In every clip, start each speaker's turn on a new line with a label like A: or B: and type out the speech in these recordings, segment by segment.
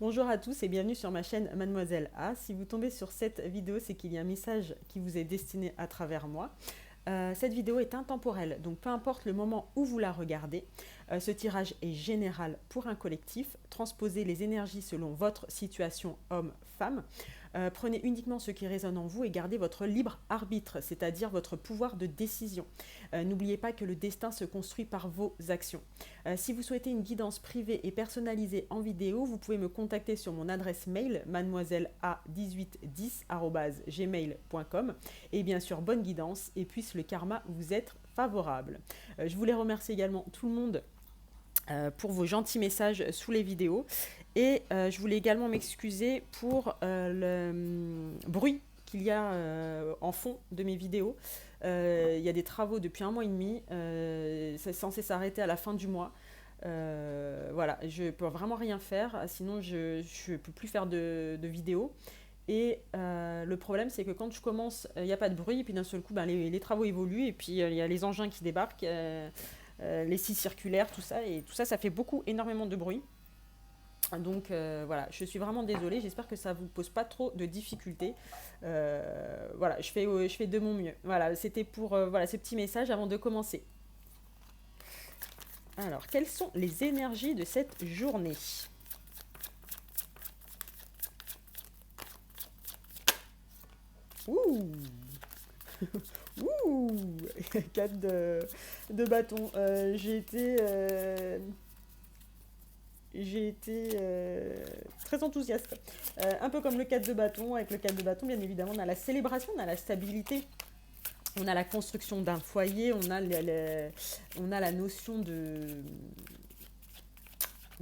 A: Bonjour à tous et bienvenue sur ma chaîne Mademoiselle A. Si vous tombez sur cette vidéo, c'est qu'il y a un message qui vous est destiné à travers moi. Cette vidéo est intemporelle, donc peu importe le moment où vous la regardez, ce tirage est général pour un collectif. Transposez les énergies selon votre situation homme-femme. Prenez uniquement ce qui résonne en vous et gardez votre libre arbitre, c'est-à-dire votre pouvoir de décision. N'oubliez pas que le destin se construit par vos actions. Si vous souhaitez une guidance privée et personnalisée en vidéo, vous pouvez me contacter sur mon adresse mail mademoisellea1810@gmail.com et bien sûr bonne guidance et puisse le karma vous être favorable. Je voulais remercier également tout le monde pour vos gentils messages sous les vidéos. Et je voulais également m'excuser pour le bruit qu'il y a en fond de mes vidéos. Il y a des travaux depuis 1 mois et demi. C'est censé s'arrêter à la fin du mois. Voilà, je ne peux vraiment rien faire, sinon je ne peux plus faire de vidéos. Et le problème, c'est que quand je commence, il n'y a pas de bruit, et puis d'un seul coup, ben, les travaux évoluent, et puis il y a les engins qui débarquent, les scies circulaires, tout ça, et tout ça, ça fait énormément de bruit. Donc voilà, je suis vraiment désolée, j'espère que ça ne vous pose pas trop de difficultés. Voilà, je fais de mon mieux. Voilà, c'était pour voilà, ce petit message avant de commencer. Alors, quelles sont les énergies de cette journée? Ouh. Ouh. 4 de bâton. J'ai été très enthousiaste. Un peu comme le 4 de bâton. Avec le 4 de bâton, bien évidemment, on a la célébration, on a la stabilité, on a la construction d'un foyer, on a la notion de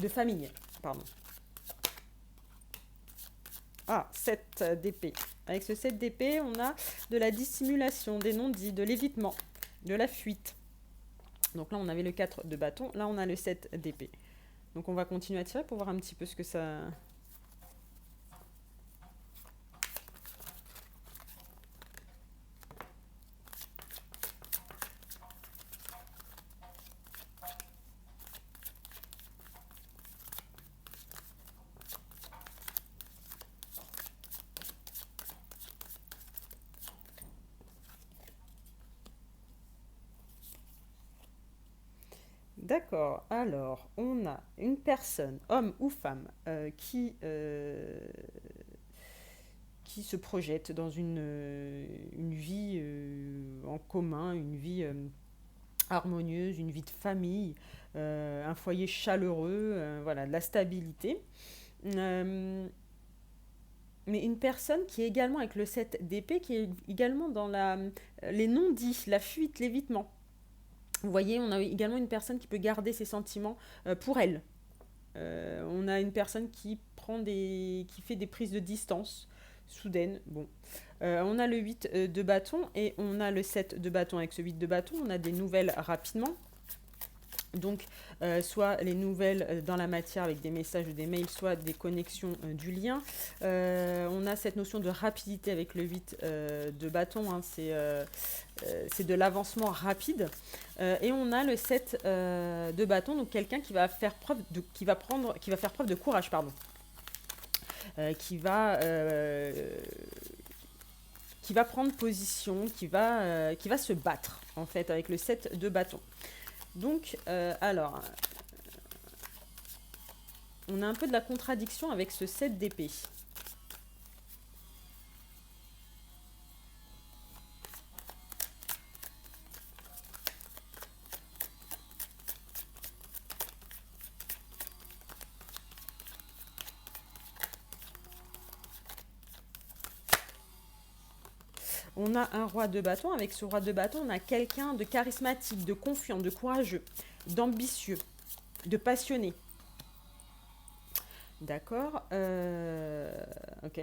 A: famille. Pardon. Ah, 7 d'épée. Avec ce 7 d'épée, on a de la dissimulation, des non-dits, de l'évitement, de la fuite. Donc là, on avait le 4 de bâton. Là, on a le 7 d'épée. Donc on va continuer à tirer pour voir un petit peu ce que ça... D'accord, alors on a une personne, homme ou femme, qui se projette dans une vie en commun, une vie harmonieuse, une vie de famille, un foyer chaleureux, voilà, de la stabilité. Euh, mais une personne qui est également avec le 7 d'épée, qui est également dans les non-dits, la fuite, l'évitement. Vous voyez, on a également une personne qui peut garder ses sentiments pour elle. On a une personne qui fait des prises de distance soudaines. Bon. On a le 8 de bâton et on a le 7 de bâton. Avec ce 8 de bâton, on a des nouvelles rapidement. Donc, soit les nouvelles dans la matière avec des messages ou des mails, soit des connexions du lien. On a cette notion de rapidité avec le 8 de bâton, hein, c'est de l'avancement rapide. Et on a le 7 de bâton, donc quelqu'un qui va faire preuve qui va faire preuve de courage, pardon. Qui va prendre position, qui va se battre, en fait, avec le 7 de bâton. Donc, alors, on a un peu de la contradiction avec ce 7 d'épée. On a un roi de bâton. Avec ce roi de bâton, on a quelqu'un de charismatique, de confiant, de courageux, d'ambitieux, de passionné. D'accord. Ok.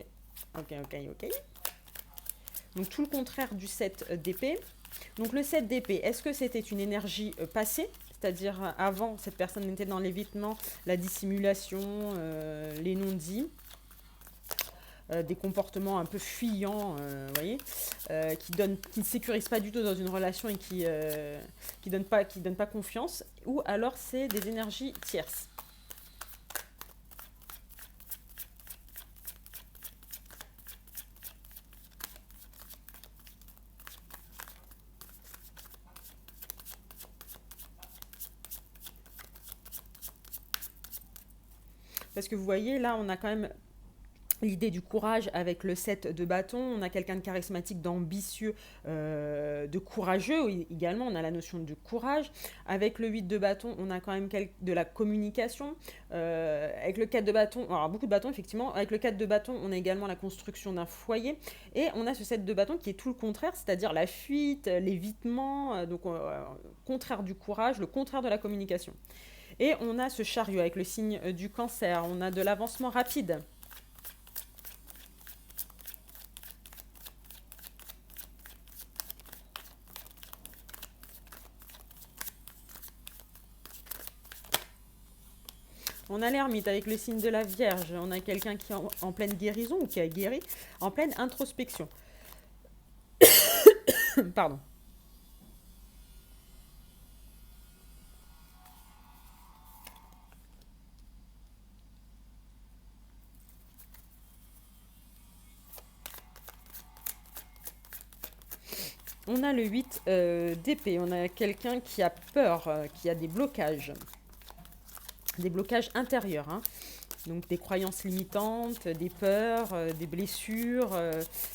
A: Ok. Donc tout le contraire du 7 d'épée. Donc le 7 d'épée, est-ce que c'était une énergie passée? C'est-à-dire avant, cette personne était dans l'évitement, la dissimulation, les non-dits, des comportements un peu fuyants, voyez, qui ne sécurisent pas du tout dans une relation et qui donnent pas confiance, ou alors c'est des énergies tierces. Parce que vous voyez, là, on a quand même l'idée du courage avec le 7 de bâton. On a quelqu'un de charismatique, d'ambitieux, de courageux également. On a la notion de courage. Avec le 8 de bâton, on a quand même de la communication. Avec le 4 de bâton, alors beaucoup de bâtons effectivement. Avec le 4 de bâton, on a également la construction d'un foyer. Et on a ce 7 de bâton qui est tout le contraire, c'est-à-dire la fuite, l'évitement, contraire du courage, le contraire de la communication. Et on a ce chariot avec le signe du cancer. On a de l'avancement rapide. On a l'ermite avec le signe de la Vierge. On a quelqu'un qui est en pleine guérison ou qui a guéri, en pleine introspection. Pardon. On a le 8 d'épée. On a quelqu'un qui a peur, qui a des blocages intérieurs. Hein. Donc des croyances limitantes, des peurs, des blessures,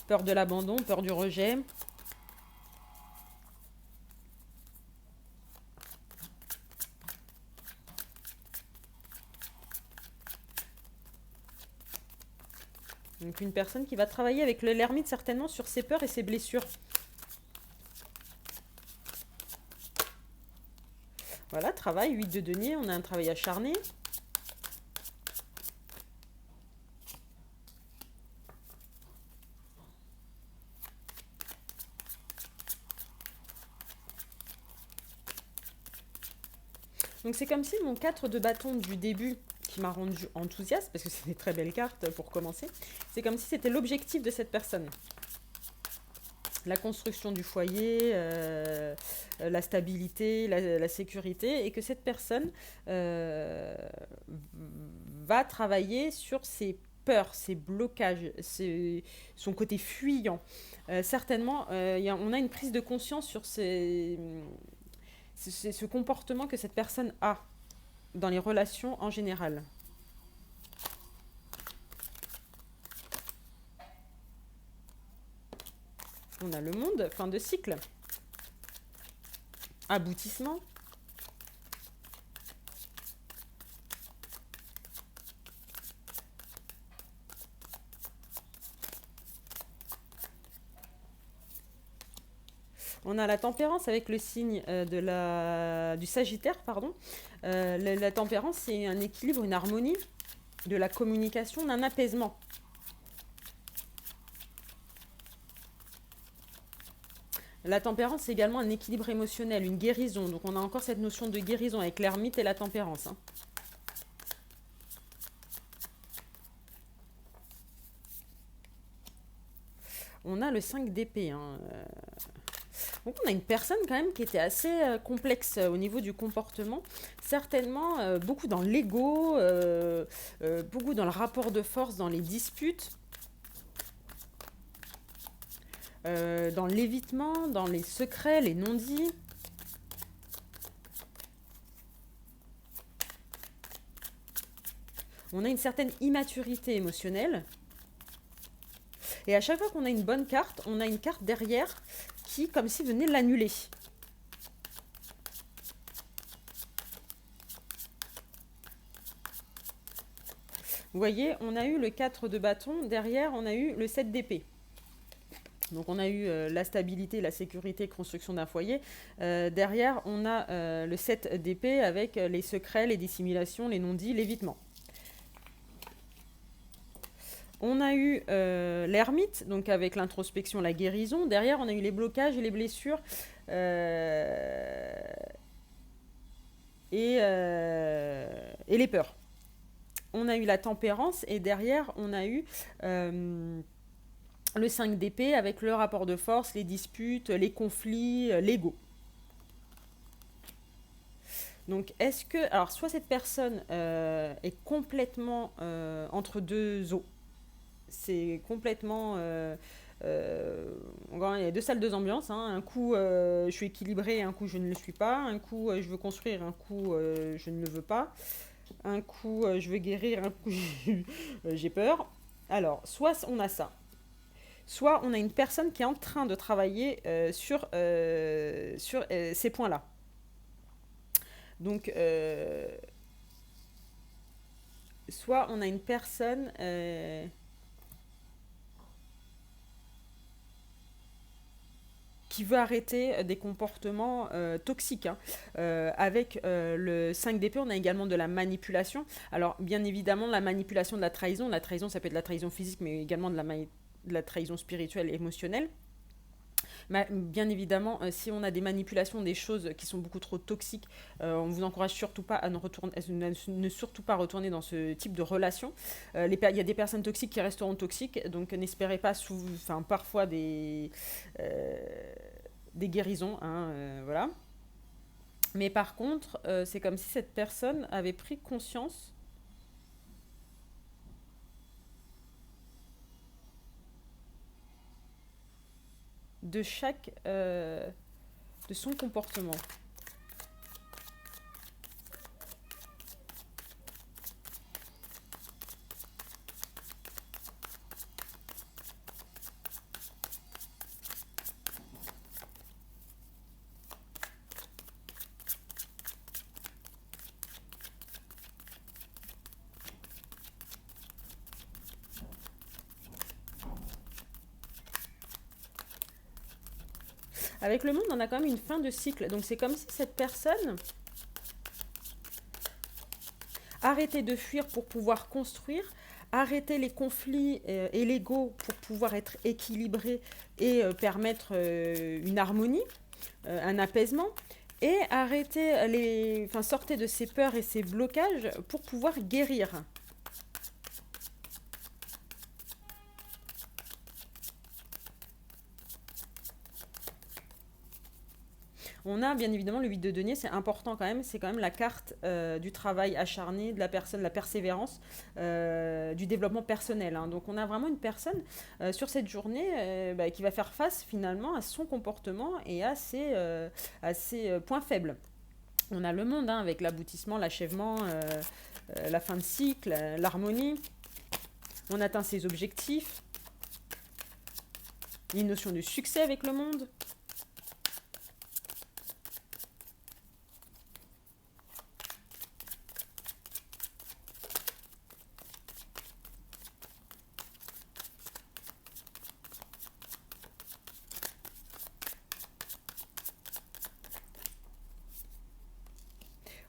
A: peur de l'abandon, peur du rejet. Donc une personne qui va travailler avec l'ermite certainement sur ses peurs et ses blessures. Voilà, travail, 8 de denier, on a un travail acharné. Donc c'est comme si mon 4 de bâton du début, qui m'a rendu enthousiaste, parce que c'est des très belles cartes pour commencer, c'est comme si c'était l'objectif de cette personne. La construction du foyer, la stabilité, la sécurité, et que cette personne va travailler sur ses peurs, ses blocages, son côté fuyant. Certainement, on a une prise de conscience sur ce comportement que cette personne a dans les relations en général. On a le monde, fin de cycle. Aboutissement. On a la tempérance avec le signe du Sagittaire, pardon. La tempérance, c'est un équilibre, une harmonie, de la communication, d'un apaisement. La tempérance, c'est également un équilibre émotionnel, une guérison. Donc on a encore cette notion de guérison avec l'ermite et la tempérance. Hein. On a le 5 d'épée. Hein. Donc on a une personne quand même qui était assez complexe au niveau du comportement. Certainement beaucoup dans l'ego, beaucoup dans le rapport de force, dans les disputes. Dans l'évitement, dans les secrets, les non-dits. On a une certaine immaturité émotionnelle. Et à chaque fois qu'on a une bonne carte, on a une carte derrière qui, comme si venait l'annuler. Vous voyez, on a eu le 4 de bâton, derrière on a eu le 7 d'épée. Donc on a eu la stabilité, la sécurité, construction d'un foyer. Derrière, on a le 7 d'épée avec les secrets, les dissimulations, les non-dits, l'évitement. On a eu l'ermite, donc avec l'introspection, la guérison. Derrière, on a eu les blocages et les blessures. Et les peurs. On a eu la tempérance et derrière, on a eu le 5 d'épée avec le rapport de force, les disputes, les conflits, l'ego. Donc, est-ce que... Alors, soit cette personne est complètement entre deux eaux. C'est complètement... il y a deux salles, deux ambiances. Hein. Un coup, je suis équilibrée, un coup, je ne le suis pas. Un coup, je veux construire, un coup, je ne le veux pas. Un coup, je veux guérir, un coup, j'ai peur. Alors, soit on a ça, soit on a une personne qui est en train de travailler sur ces points-là. Donc, soit on a une personne qui veut arrêter des comportements toxiques, hein. Avec le 5 d'épée, on a également de la manipulation. Alors, bien évidemment, la manipulation de la trahison. La trahison, ça peut être de la trahison physique, mais également de la trahison spirituelle et émotionnelle. Bien évidemment, si on a des manipulations, des choses qui sont beaucoup trop toxiques, on vous encourage surtout pas à ne surtout pas retourner dans ce type de relation. Il y a des personnes toxiques qui resteront toxiques, donc n'espérez pas enfin, parfois euh, des guérisons, hein, voilà. Mais par contre, c'est comme si cette personne avait pris conscience de de son comportement. Avec le monde, on a quand même une fin de cycle. Donc c'est comme si cette personne arrêtait de fuir pour pouvoir construire, arrêter les conflits et l'ego pour pouvoir être équilibré et permettre une harmonie, un apaisement, et enfin, sortir de ses peurs et ses blocages pour pouvoir guérir. On a bien évidemment le 8 de denier, c'est important quand même, c'est quand même la carte du travail acharné, de la personne, la persévérance, du développement personnel, hein. Donc on a vraiment une personne sur cette journée qui va faire face finalement à son comportement et à ses points faibles. On a le monde, hein, avec l'aboutissement, l'achèvement, la fin de cycle, l'harmonie. On atteint ses objectifs, une notion de succès avec le monde.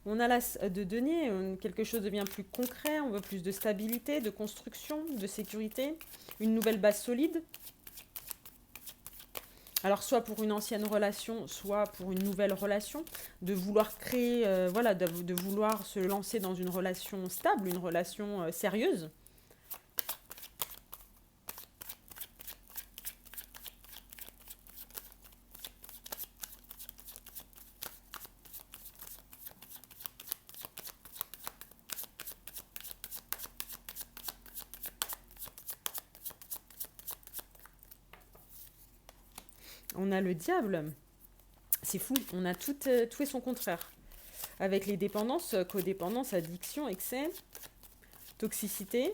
A: On a l'as de denier, quelque chose de bien plus concret, on veut plus de stabilité, de construction, de sécurité, une nouvelle base solide. Alors soit pour une ancienne relation, soit pour une nouvelle relation, de vouloir créer, voilà, de vouloir se lancer dans une relation stable, une relation sérieuse. On a le diable, c'est fou, on a tout et son contraire. Avec les dépendances, codépendance, addiction, excès, toxicité.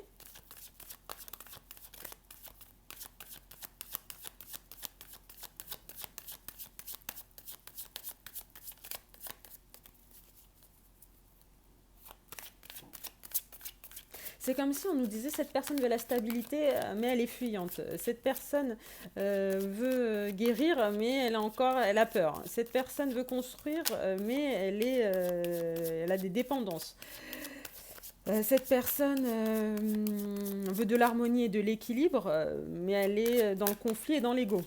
A: C'est comme si on nous disait cette personne veut la stabilité, mais elle est fuyante. Cette personne veut guérir, mais elle a peur. Cette personne veut construire, mais elle a des dépendances. Cette personne veut de l'harmonie et de l'équilibre, mais elle est dans le conflit et dans l'ego.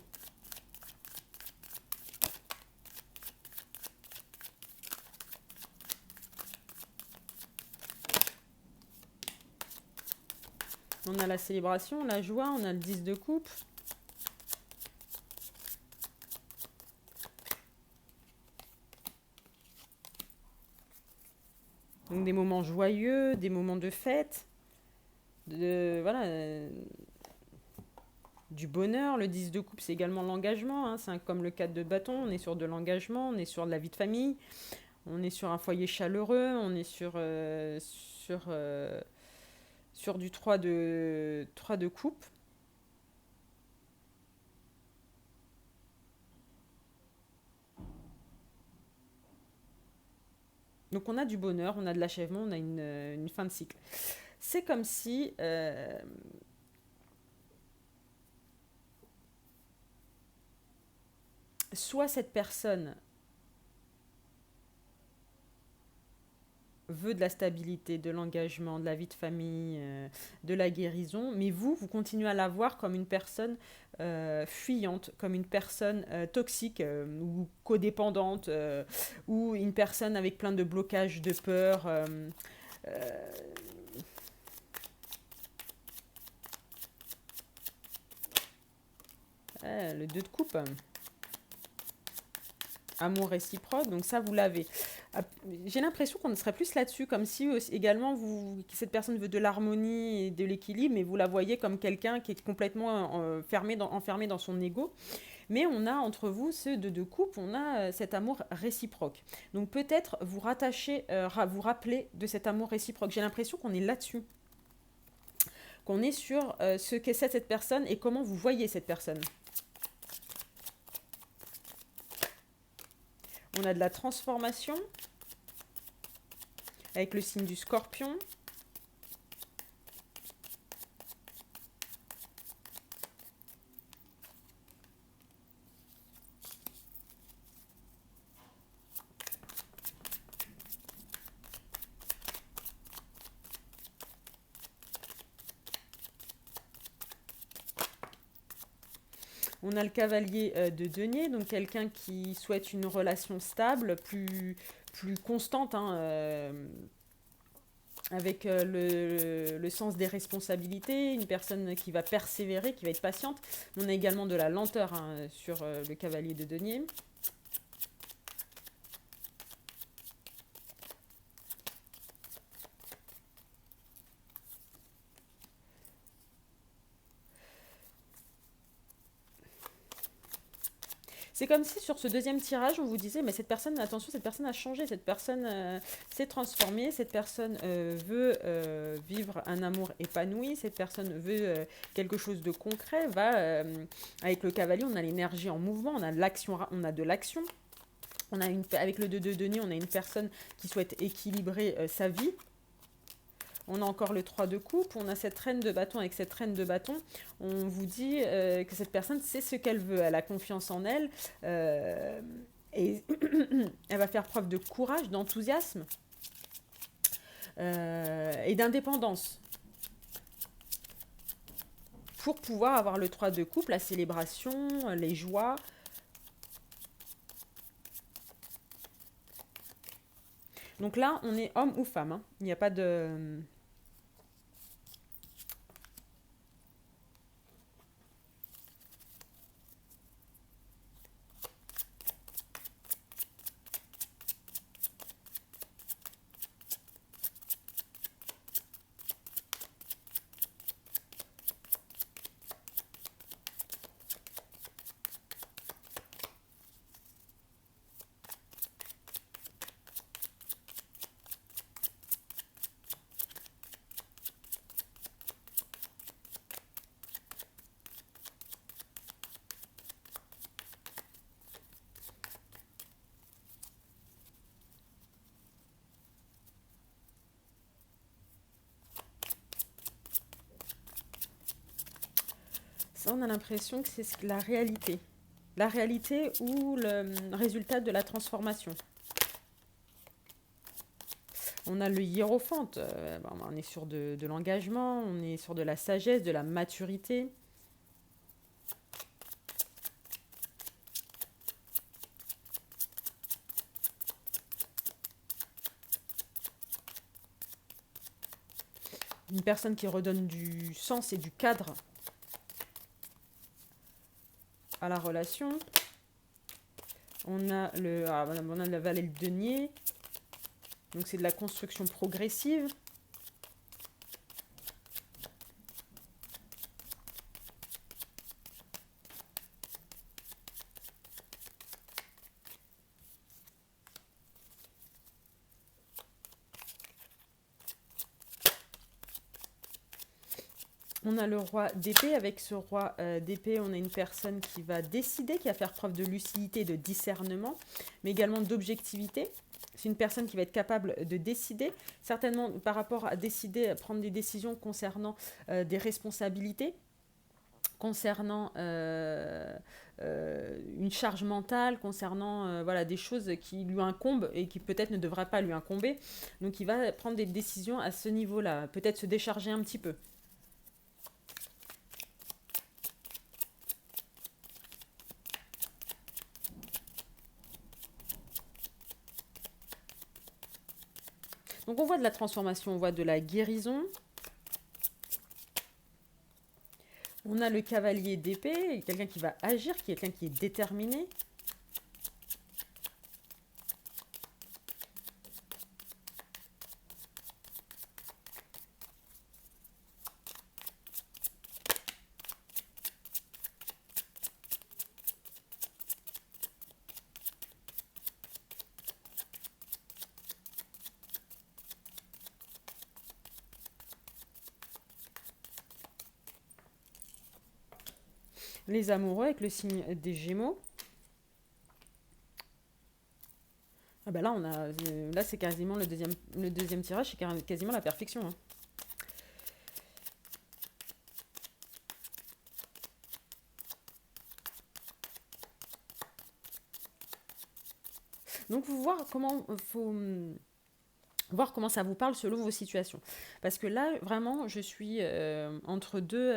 A: On a la célébration, la joie, on a le 10 de coupe. Donc des moments joyeux, des moments de fête, voilà, du bonheur. Le 10 de coupe, c'est également l'engagement, hein. C'est comme le 4 de bâton, on est sur de l'engagement, on est sur de la vie de famille. On est sur un foyer chaleureux, on est sur du 3 de coupe. Donc on a du bonheur, on a de l'achèvement, on a une fin de cycle. C'est comme si soit cette personne veut de la stabilité, de l'engagement, de la vie de famille, de la guérison, mais vous continuez à la voir comme une personne fuyante, comme une personne toxique ou codépendante, ou une personne avec plein de blocages, de peur. Euh, le 2 de coupe. Amour réciproque, donc ça vous l'avez. J'ai l'impression qu'on serait plus là-dessus, comme si également cette personne veut de l'harmonie et de l'équilibre, mais vous la voyez comme quelqu'un qui est complètement enfermé dans son ego. Mais on a entre vous, ceux de couple, on a cet amour réciproque. Donc peut-être vous rattacher, vous rappeler de cet amour réciproque. J'ai l'impression qu'on est là-dessus, qu'on est sur ce qu'est cette personne et comment vous voyez cette personne. On a de la transformation avec le signe du Scorpion. On a le cavalier de denier, donc quelqu'un qui souhaite une relation stable, plus constante, hein, avec le sens des responsabilités, une personne qui va persévérer, qui va être patiente. On a également de la lenteur hein, sur le cavalier de denier. C'est comme si sur ce deuxième tirage, on vous disait, mais cette personne, attention, cette personne a changé, cette personne s'est transformée, cette personne veut vivre un amour épanoui, cette personne veut quelque chose de concret, avec le cavalier, on a l'énergie en mouvement, on a de l'action, avec le 2 de denier, on a une personne qui souhaite équilibrer sa vie. On a encore le 3 de coupe, on a cette reine de bâton. Avec cette reine de bâton, on vous dit que cette personne sait ce qu'elle veut, elle a confiance en elle, et elle va faire preuve de courage, d'enthousiasme et d'indépendance pour pouvoir avoir le 3 de coupe, la célébration, les joies. Donc là, on est homme ou femme, hein. Il n'y a pas de... Ça, on a l'impression que c'est la réalité. La réalité ou le résultat de la transformation. On a le hiérophante, on est sur de l'engagement, on est sur de la sagesse, de la maturité. Une personne qui redonne du sens et du cadre à la relation. On a la vallée de denier. Donc c'est de la construction progressive. On a le roi d'épée. Avec ce roi d'épée, on a une personne qui va décider, qui va faire preuve de lucidité, de discernement, mais également d'objectivité. C'est une personne qui va être capable de décider, certainement par rapport à décider, à prendre des décisions concernant des responsabilités, concernant une charge mentale, concernant voilà, des choses qui lui incombent et qui peut-être ne devraient pas lui incomber. Donc il va prendre des décisions à ce niveau-là, peut-être se décharger un petit peu. Donc on voit de la transformation, on voit de la guérison. On a le cavalier d'épée, quelqu'un qui va agir, quelqu'un qui est déterminé. Les amoureux avec le signe des Gémeaux. Ah bah là, là c'est quasiment le deuxième tirage, c'est quasiment la perfection. Hein. Donc, vous voir comment ça vous parle selon vos situations. Parce que là, vraiment, je suis entre deux,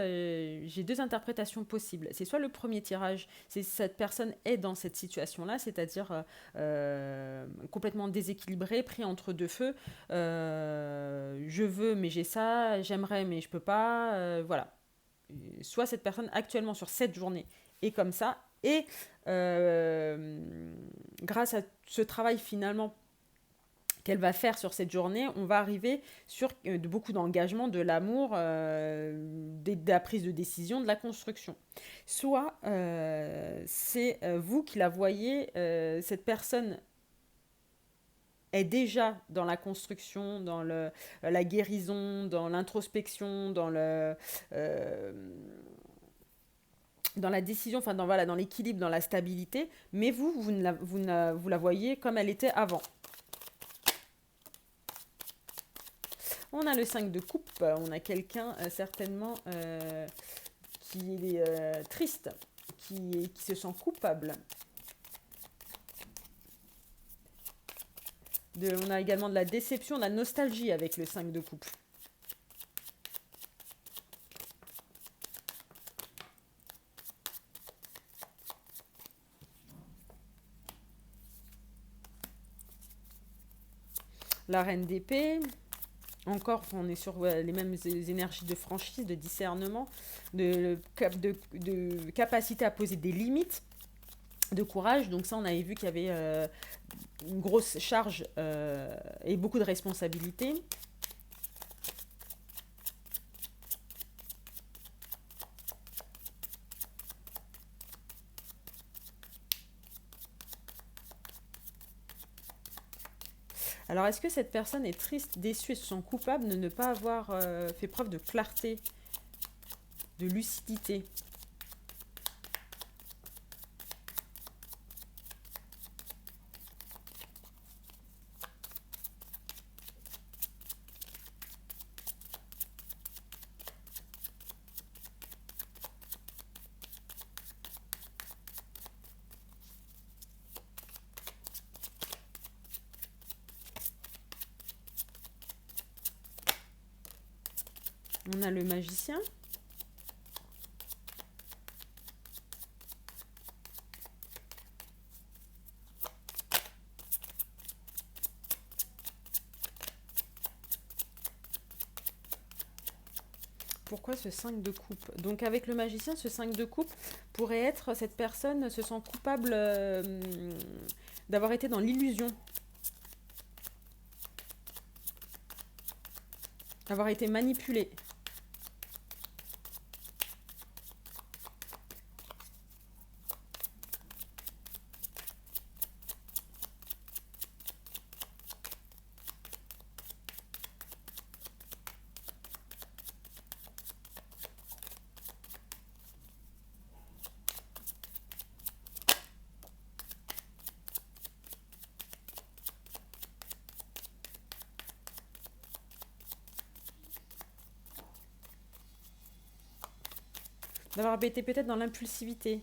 A: j'ai deux interprétations possibles. C'est soit le premier tirage, c'est cette personne est dans cette situation-là, c'est-à-dire complètement déséquilibrée, pris entre deux feux. Je veux, mais j'ai ça, j'aimerais, mais je peux pas. Voilà. Soit cette personne actuellement sur cette journée est comme ça, et grâce à ce travail finalement qu'elle va faire sur cette journée, on va arriver sur beaucoup d'engagement, de l'amour, de la prise de décision, de la construction. Soit c'est vous qui la voyez, cette personne est déjà dans la construction, dans la guérison, dans l'introspection, dans la décision, enfin voilà, dans l'équilibre, dans la stabilité, mais vous la voyez comme elle était avant. On a le 5 de coupe, on a quelqu'un certainement qui est triste, qui se sent coupable. On a également de la déception, de la nostalgie avec le 5 de coupe. La reine d'épée. Encore, on est sur les mêmes énergies de franchise, de discernement, de capacité à poser des limites, de courage. Donc ça, on avait vu qu'il y avait une grosse charge et beaucoup de responsabilités. Alors, est-ce que cette personne est triste, déçue et se sent coupable de ne pas avoir fait preuve de clarté, de lucidité? On a le magicien. Pourquoi ce 5 de coupe? Donc avec le magicien, ce 5 de coupe pourrait être cette personne se sent coupable d'avoir été dans l'illusion. Avoir été manipulée. D'avoir été peut-être dans l'impulsivité.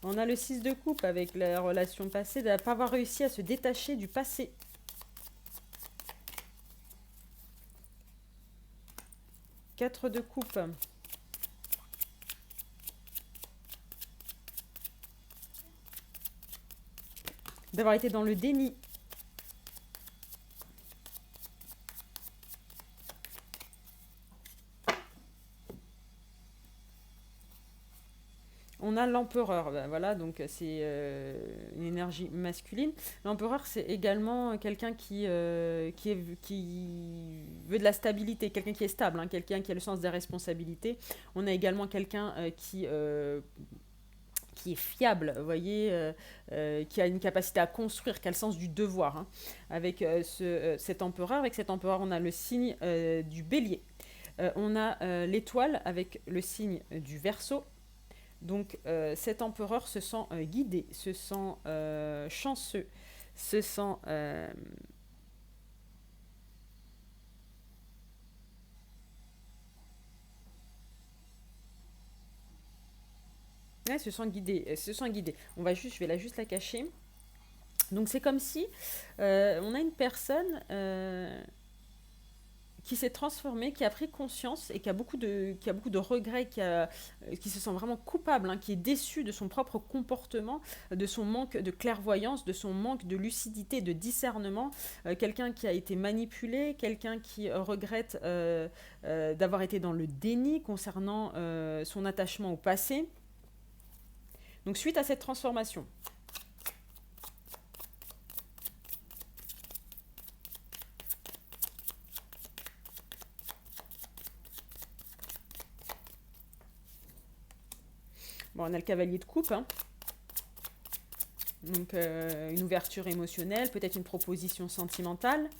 A: On a le 6 de coupe avec la relation passée, de ne pas avoir réussi à se détacher du passé. Quatre de coupe. D'avoir été dans le déni. On a l'empereur, ben voilà, donc c'est une énergie masculine. L'empereur, c'est également quelqu'un qui veut de la stabilité, quelqu'un qui est stable, hein, quelqu'un qui a le sens des responsabilités. On a également quelqu'un qui est fiable, vous voyez, qui a une capacité à construire, qui a le sens du devoir. Hein. Avec cet empereur, on a le signe du bélier. On a l'étoile avec le signe du Verseau. Donc cet empereur se sent guidé, se sent chanceux, se sent... ouais, se sent guidé, se sent guidé. Je vais juste la cacher. Donc c'est comme si on a une personne qui s'est transformée, qui a pris conscience et qui a beaucoup de regrets, qui se sent vraiment coupable, hein, qui est déçu de son propre comportement, de son manque de clairvoyance, de son manque de lucidité, de discernement. Quelqu'un qui a été manipulé, quelqu'un qui regrette d'avoir été dans le déni concernant son attachement au passé. Donc suite à cette transformation, bon, on a le cavalier de coupe, hein. Donc une ouverture émotionnelle, peut-être une proposition sentimentale.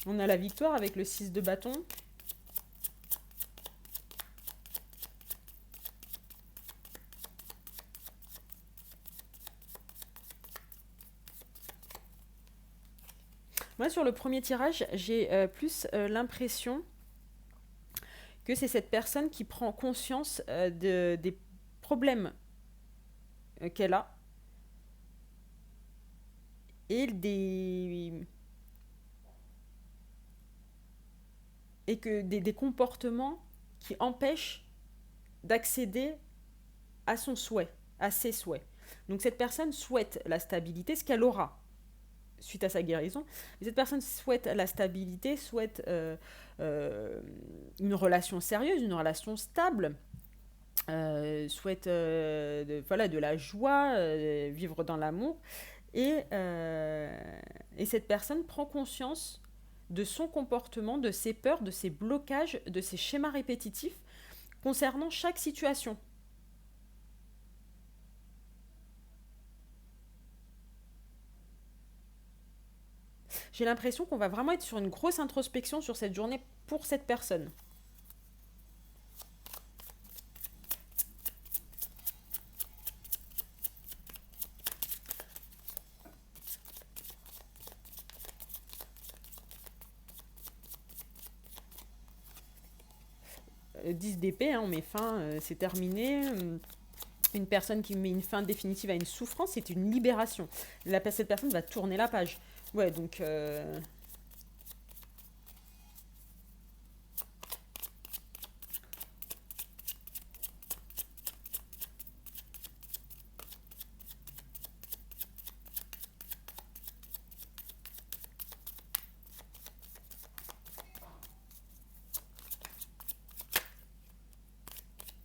A: On a la victoire avec le 6 de bâton. Moi, sur le premier tirage, j'ai plus l'impression que c'est cette personne qui prend conscience des problèmes qu'elle a et des comportements qui empêchent d'accéder à son souhait, à ses souhaits. Donc cette personne souhaite la stabilité, ce qu'elle aura suite à sa guérison. Mais cette personne souhaite la stabilité, souhaite une relation sérieuse, une relation stable, souhaite voilà, de la joie, vivre dans l'amour. Et cette personne prend conscience de son comportement, de ses peurs, de ses blocages, de ses schémas répétitifs concernant chaque situation. J'ai l'impression qu'on va vraiment être sur une grosse introspection sur cette journée pour cette personne. 10 d'épée, hein, on met fin, c'est terminé. Une personne qui met une fin définitive à une souffrance, c'est une libération. Cette personne va tourner la page. Ouais, donc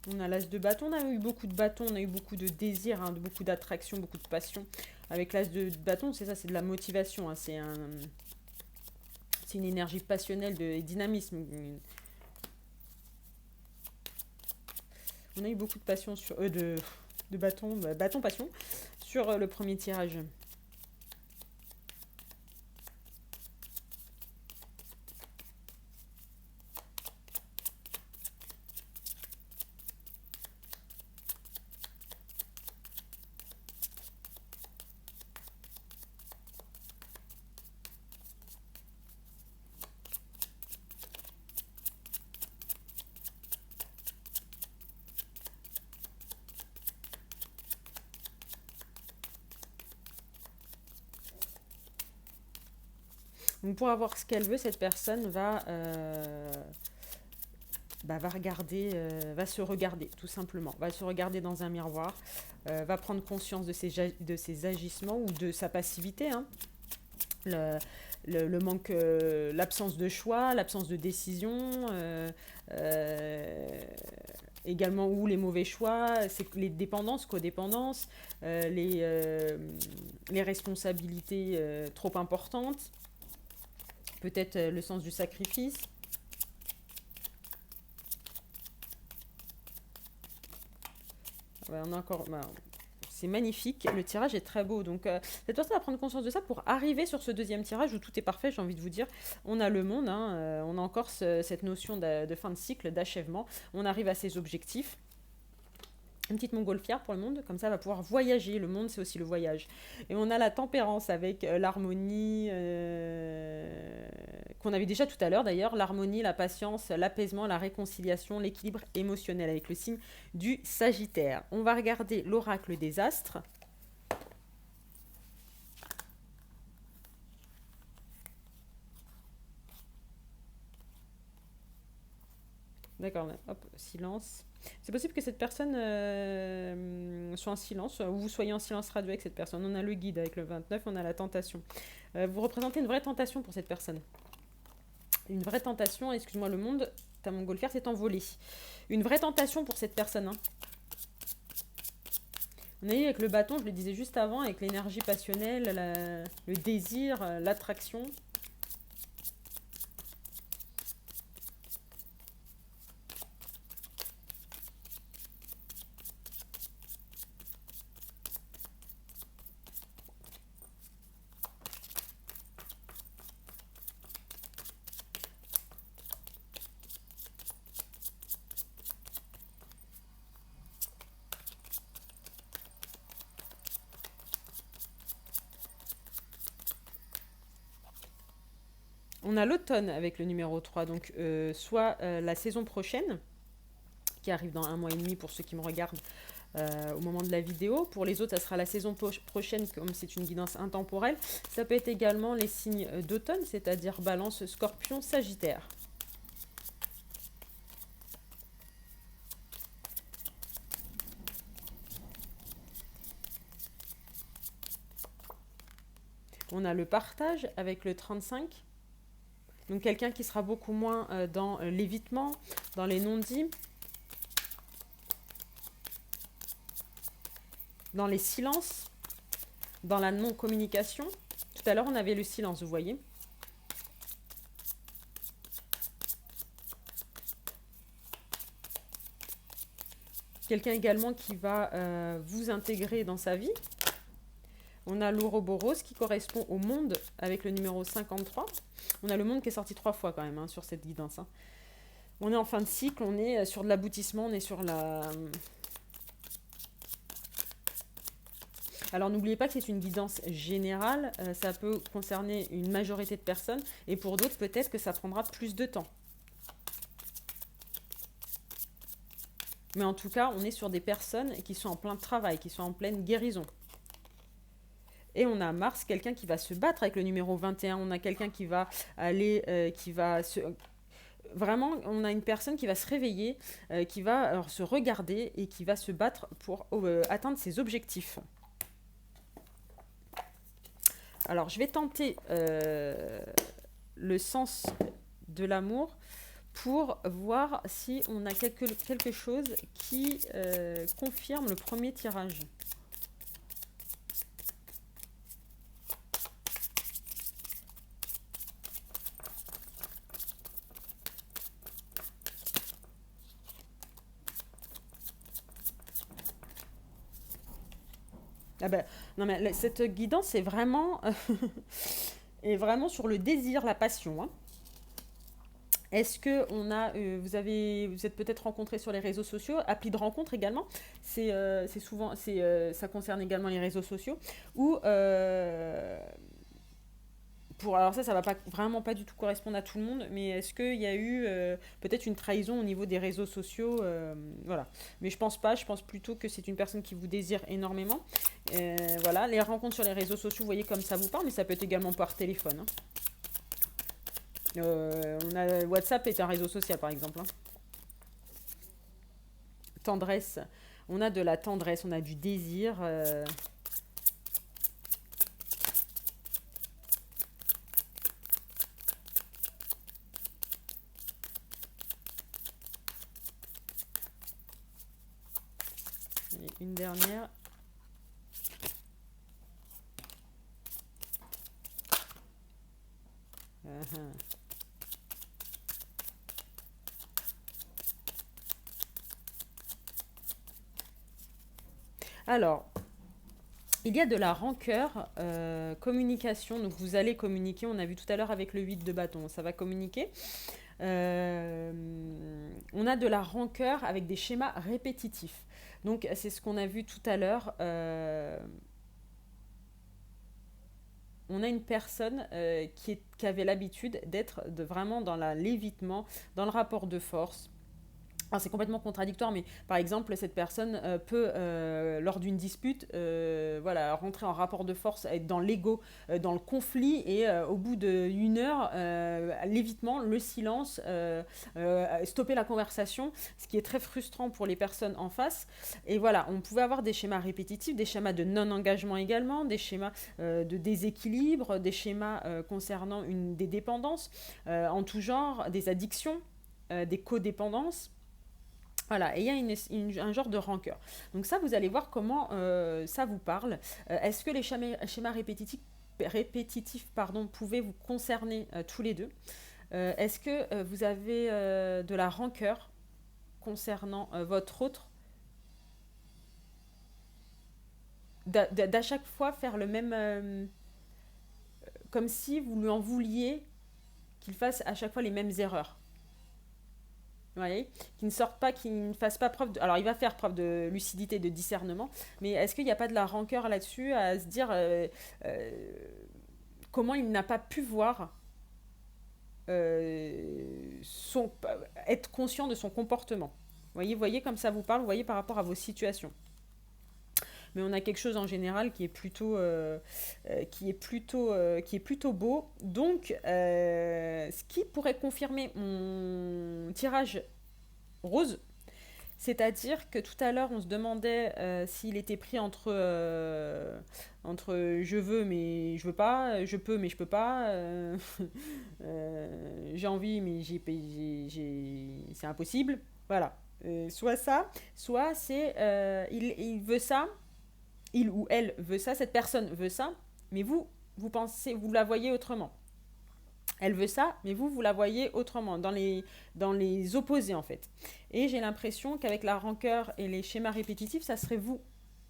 A: on a l'as de bâton, on a eu beaucoup de bâtons, on a eu beaucoup de désir, hein, beaucoup d'attraction, beaucoup de passion. Avec l'as de bâton, c'est ça, c'est de la motivation, hein, c'est une énergie passionnelle et dynamisme. On a eu beaucoup de passion de bâton passion sur le premier tirage. Donc pour avoir ce qu'elle veut, cette personne va regarder, va se regarder tout simplement, va se regarder dans un miroir, va prendre conscience de ses agissements ou de sa passivité, hein. Le manque, l'absence de choix, l'absence de décision, également ou les mauvais choix, c'est les dépendances, codépendances, les responsabilités trop importantes, peut-être le sens du sacrifice. Ouais, on a encore, c'est magnifique, le tirage est très beau. Donc, cette personne va prendre conscience de ça pour arriver sur ce deuxième tirage où tout est parfait, j'ai envie de vous dire. On a le monde, hein, on a encore cette notion de fin de cycle, d'achèvement. On arrive à ses objectifs. Une petite montgolfière pour le monde, comme ça elle va pouvoir voyager. Le monde, c'est aussi le voyage. Et on a la tempérance avec l'harmonie qu'on avait déjà tout à l'heure d'ailleurs. L'harmonie, la patience, l'apaisement, la réconciliation, l'équilibre émotionnel avec le signe du Sagittaire. On va regarder l'oracle des astres. D'accord, hop, silence. C'est possible que cette personne soit en silence, ou vous soyez en silence radio avec cette personne. On a le guide avec le 29, on a la tentation. Vous représentez une vraie tentation pour cette personne. Une vraie tentation, excuse-moi, le monde, ta montgolfière s'est envolée. Une vraie tentation pour cette personne. Hein. On a eu avec le bâton, je le disais juste avant, avec l'énergie passionnelle, le désir, l'attraction. On a l'automne avec le numéro 3, donc soit la saison prochaine, qui arrive dans 1 mois et demi pour ceux qui me regardent au moment de la vidéo. Pour les autres, ça sera la saison prochaine, comme c'est une guidance intemporelle. Ça peut être également les signes d'automne, c'est-à-dire Balance, Scorpion, Sagittaire. On a le partage avec le 35. Donc quelqu'un qui sera beaucoup moins dans l'évitement, dans les non-dits, dans les silences, dans la non-communication. Tout à l'heure, on avait le silence, vous voyez. Quelqu'un également qui va vous intégrer dans sa vie. On a l'Ouroboros qui correspond au monde avec le numéro 53. On a le monde qui est sorti 3 fois quand même sur cette guidance. Hein. On est en fin de cycle, on est sur de l'aboutissement, on est sur la... Alors n'oubliez pas que c'est une guidance générale, ça peut concerner une majorité de personnes et pour d'autres peut-être que ça prendra plus de temps. Mais en tout cas, on est sur des personnes qui sont en plein travail, qui sont en pleine guérison. Et on a Mars, quelqu'un qui va se battre avec le numéro 21. On a quelqu'un qui va aller, qui va se... Vraiment, on a une personne qui va se réveiller, qui va se regarder et qui va se battre pour atteindre ses objectifs. Alors, je vais tenter le sens de l'amour pour voir si on a quelque chose qui confirme le premier tirage. Ah ben, non mais cette guidance est vraiment, est vraiment sur le désir, la passion. Hein. Est-ce que on a, vous êtes peut-être rencontrés sur les réseaux sociaux, appli de rencontre également. C'est souvent, ça concerne également les réseaux sociaux. Ou alors ça va pas vraiment pas du tout correspondre à tout le monde, mais est-ce qu'il y a eu peut-être une trahison au niveau des réseaux sociaux, voilà. Mais je pense pas, je pense plutôt que c'est une personne qui vous désire énormément. Voilà, les rencontres sur les réseaux sociaux, vous voyez comme ça vous parle, mais ça peut être également par téléphone. Hein. WhatsApp est un réseau social, par exemple, hein. Tendresse. On a de la tendresse, on a du désir. Allez, une dernière. Uh-huh. Alors, il y a de la rancœur, communication. Donc, vous allez communiquer. On a vu tout à l'heure avec le 8 de bâton. Ça va communiquer. Euh, on a de la rancœur avec des schémas répétitifs. Donc, c'est ce qu'on a vu tout à l'heure. On a une personne qui avait l'habitude d'être vraiment dans l'évitement, dans le rapport de force. Alors c'est complètement contradictoire, mais par exemple, cette personne peut, lors d'une dispute, voilà, rentrer en rapport de force, être dans l'ego, dans le conflit, et au bout d'une heure, l'évitement, le silence, stopper la conversation, ce qui est très frustrant pour les personnes en face. Et voilà, on pouvait avoir des schémas répétitifs, des schémas de non-engagement également, des schémas de déséquilibre, des schémas concernant des dépendances en tout genre, des addictions, des codépendances. Voilà, et il y a un genre de rancœur. Donc ça, vous allez voir comment ça vous parle. Est-ce que les schémas répétitifs pardon, pouvaient vous concerner tous les deux? Est-ce que vous avez de la rancœur concernant votre autre, d'à chaque fois faire le même, comme si vous lui en vouliez qu'il fasse à chaque fois les mêmes erreurs? Vous voyez, qui ne sorte pas, qui ne fasse pas preuve de... Alors, il va faire preuve de lucidité, de discernement, mais est-ce qu'il n'y a pas de la rancœur là-dessus, à se dire euh, comment il n'a pas pu voir, son, être conscient de son comportement? Vous voyez comme ça vous parle, vous voyez par rapport à vos situations. Mais on a quelque chose en général qui est plutôt beau. Donc, ce qui pourrait confirmer mon tirage rose, c'est-à-dire que tout à l'heure, on se demandait s'il était pris entre je veux mais je veux pas, je peux mais je peux pas, j'ai envie mais c'est impossible. Voilà. Soit ça, soit c'est il veut ça, il ou elle veut ça, cette personne veut ça, mais vous pensez, vous la voyez autrement. Elle veut ça, mais vous la voyez autrement, dans les opposés en fait. Et j'ai l'impression qu'avec la rancœur et les schémas répétitifs, ça serait vous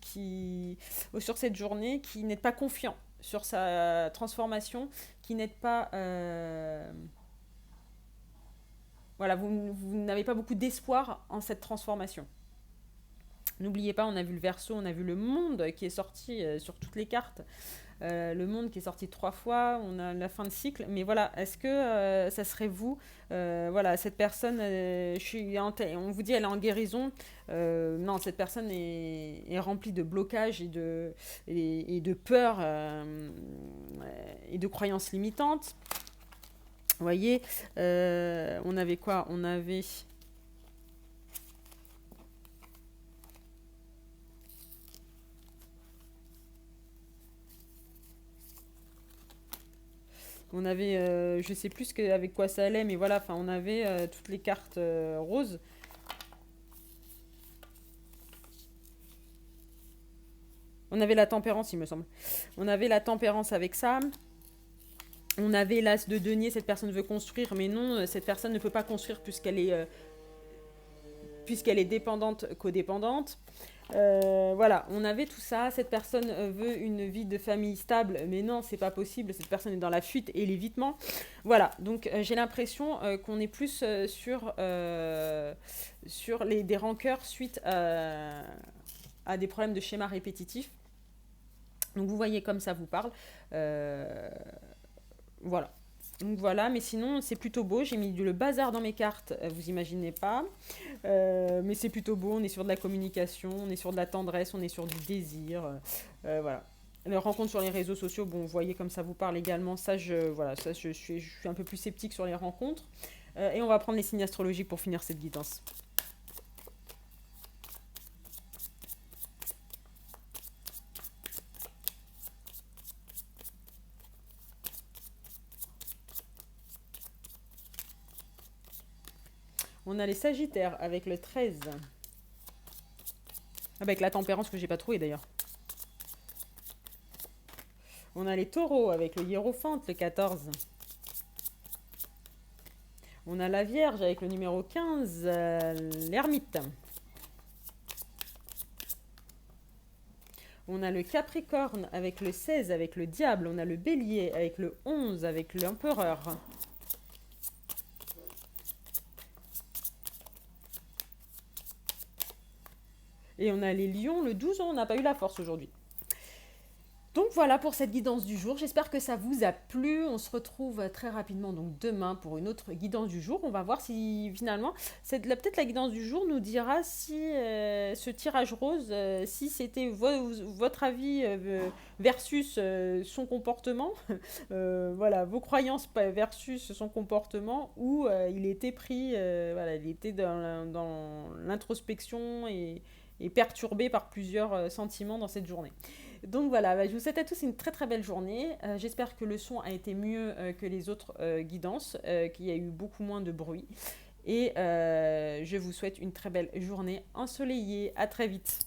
A: qui, sur cette journée, qui n'êtes pas confiant sur sa transformation, qui n'êtes pas... voilà, vous n'avez pas beaucoup d'espoir en cette transformation. N'oubliez pas, on a vu le verso, on a vu le monde qui est sorti sur toutes les cartes. Le monde qui est sorti 3 fois, on a la fin de cycle, mais voilà, est-ce que ça serait vous, voilà, cette personne, on vous dit elle est en guérison, non, cette personne est remplie de blocages et de peurs et de croyances limitantes. Vous voyez, on avait quoi? On avait, je sais plus avec quoi ça allait, mais voilà, enfin, on avait toutes les cartes roses. On avait la tempérance, il me semble. On avait la tempérance avec ça. On avait l'as de denier, cette personne veut construire, mais non, cette personne ne peut pas construire puisqu'elle est dépendante, codépendante. Voilà, on avait tout ça. Cette personne veut une vie de famille stable, mais non, c'est pas possible. Cette personne est dans la fuite et l'évitement. Voilà, donc j'ai l'impression qu'on est plus sur des rancœurs suite à des problèmes de schéma répétitifs. Donc vous voyez comme ça vous parle. Euh, voilà. Donc voilà, mais sinon c'est plutôt beau. J'ai mis le bazar dans mes cartes, vous imaginez pas. Mais c'est plutôt beau. On est sur de la communication, on est sur de la tendresse, on est sur du désir. Voilà. Les rencontres sur les réseaux sociaux, bon, vous voyez comme ça vous parle également. Ça, voilà, ça, je suis un peu plus sceptique sur les rencontres. Et on va prendre les signes astrologiques pour finir cette guidance. On a les Sagittaires avec le 13. Avec la Tempérance que j'ai pas trouvé d'ailleurs. On a les Taureaux avec le Hiérophante, le 14. On a la Vierge avec le numéro 15, l'Ermite. On a le Capricorne avec le 16, avec le Diable. On a le Bélier avec le 11, avec l'Empereur. Et on a les Lions, le 12, on n'a pas eu la force aujourd'hui. Donc voilà pour cette guidance du jour. J'espère que ça vous a plu. On se retrouve très rapidement donc demain pour une autre guidance du jour. On va voir si finalement, peut-être la guidance du jour nous dira si ce tirage rose, si c'était votre avis versus son comportement, voilà, vos croyances versus son comportement, ou il était pris, voilà, il était dans l'introspection et perturbé par plusieurs sentiments dans cette journée. Donc voilà, je vous souhaite à tous une très très belle journée. J'espère que le son a été mieux que les autres guidances, qu'il y a eu beaucoup moins de bruit. Et je vous souhaite une très belle journée ensoleillée. À très vite.